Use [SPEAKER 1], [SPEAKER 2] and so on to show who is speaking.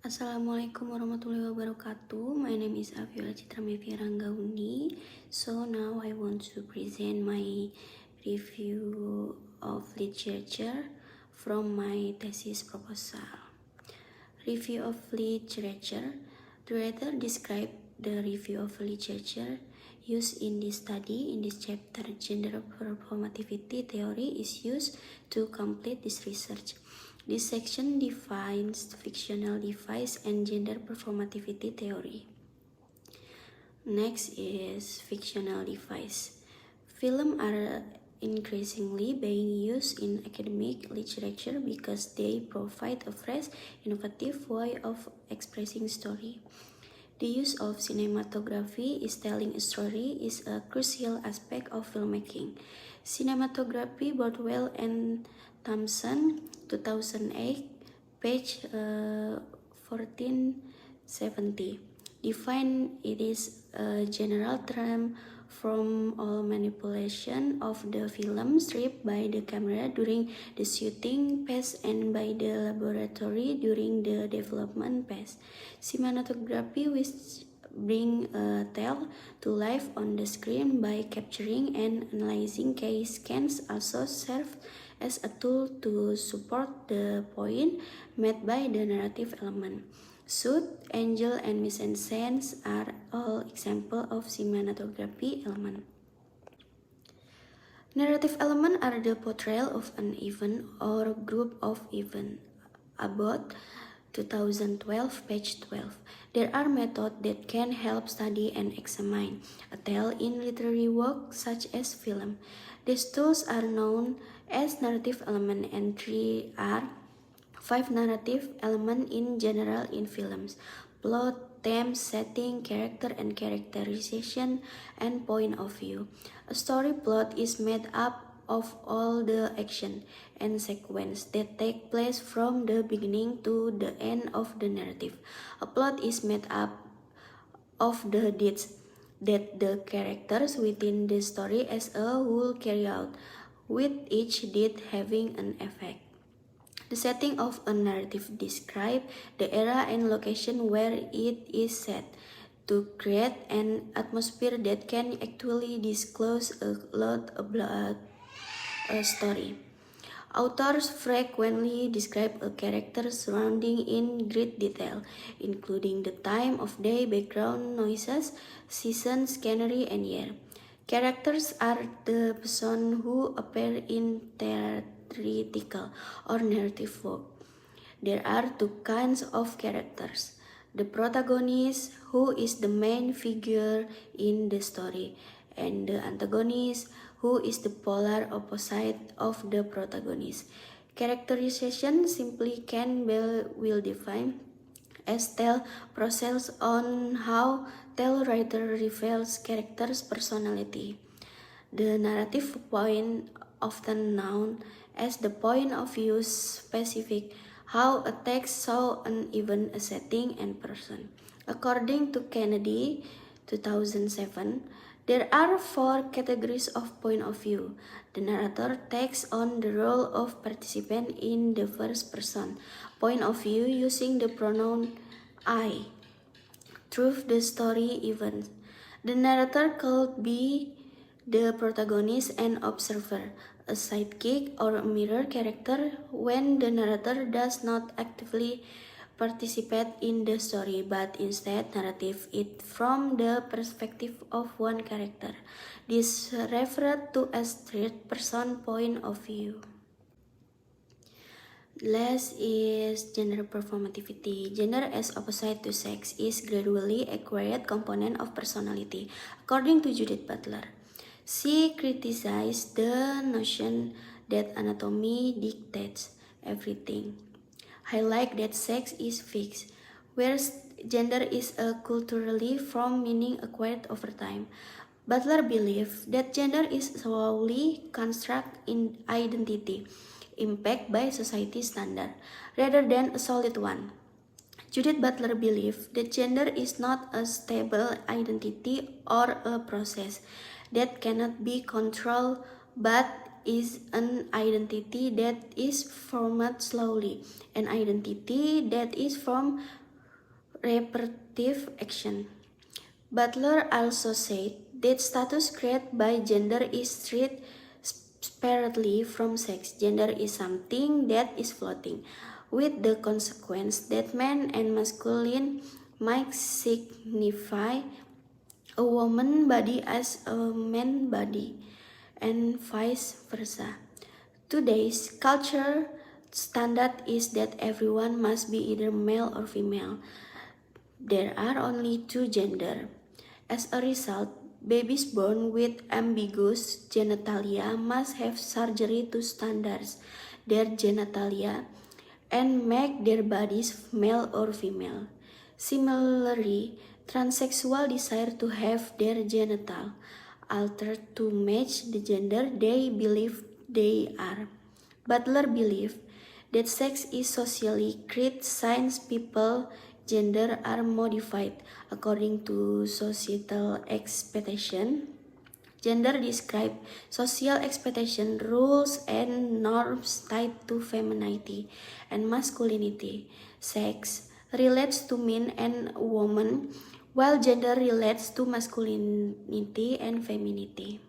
[SPEAKER 1] Assalamualaikum warahmatullahi wabarakatuh. My name is Afila Citra Mevi Ranggauni. So now I want to present my review of literature from my thesis proposal. Review of literature. The writer described the review of literature used in this study. In this chapter, gender performativity theory is used to complete this research. This section defines fictional device and gender performativity theory. Next is fictional device. Films are increasingly being used in academic literature because they provide a fresh, innovative way of expressing story. The use of cinematography is telling a story is a crucial aspect of filmmaking. Cinematography, Bordwell and Thompson, 2008, page 1470. Define it is a general term from all manipulation of the film strip by the camera during the shooting phase and by the laboratory during the development phase. Cinematography which bring a tale to life on the screen by capturing and analyzing case scans also serve as a tool to support the point made by the narrative element. Shoot, angle, and mise-en-scène are all examples of cinematography element. Narrative elements are the portrayal of an event or group of events. About 2012, page 12. There are methods that can help study and examine a tale in literary work such as film. These tools are known as narrative elements, and three are 5 narrative elements in general in films: plot, theme, setting, character and characterization, and point of view. A story plot is made up of all the action and sequence that take place from the beginning to the end of the narrative. A plot is made up of the deeds that the characters within the story as a whole carry out, with each deed having an effect. The setting of a narrative describes the era and location where it is set, to create an atmosphere that can actually disclose a lot about a story. Authors frequently describe a character's surrounding in great detail, including the time of day, background noises, season, scenery, and year. Characters are the persons who appear in theatrical or narrative work. There are two kinds of characters: the protagonist, who is the main figure in the story, and the antagonist, who is the polar opposite of the protagonist. Characterization simply can be well defined as tale process on how tale writer reveals characters' personality. The narrative point, often known as the point of view, specific how a text shows an event, a setting, and person. According to Kennedy, 2007, there are 4 categories of point of view. The narrator takes on the role of participant in the first person point of view using the pronoun I through the story events. The narrator could be the protagonist and observer, a sidekick or a mirror character when the narrator does not actively participate in the story but instead narrates it from the perspective of one character. This referred to as third person point of view. Last is gender performativity. Gender as opposite to sex is gradually acquired component of personality, according to Judith Butler. She criticized the notion that anatomy dictates everything, highlight that sex is fixed, whereas gender is a culturally formed meaning acquired over time. Butler believed that gender is slowly constructed in identity, impact by society standard, rather than a solid one. Judith Butler believed that gender is not a stable identity or a process that cannot be controlled, but is an identity that is formed slowly, an identity that is formed repetitive action. Butler also said that status created by gender is treated separately from sex. Gender is something that is floating, with the consequence that man and masculine might signify a woman body as a man body, and vice versa. Today's culture standard is that everyone must be either male or female. There are only two genders. As a result, babies born with ambiguous genitalia must have surgery to standardize their genitalia and make their bodies male or female. Similarly, transsexuals desire to have their genital altered to match the gender they believe they are. Butler believed that sex is socially created since people gender are modified according to societal expectation. Gender describe social expectation, rules, and norms tied to femininity and masculinity. Sex relates to men and women, while gender relates to masculinity and femininity.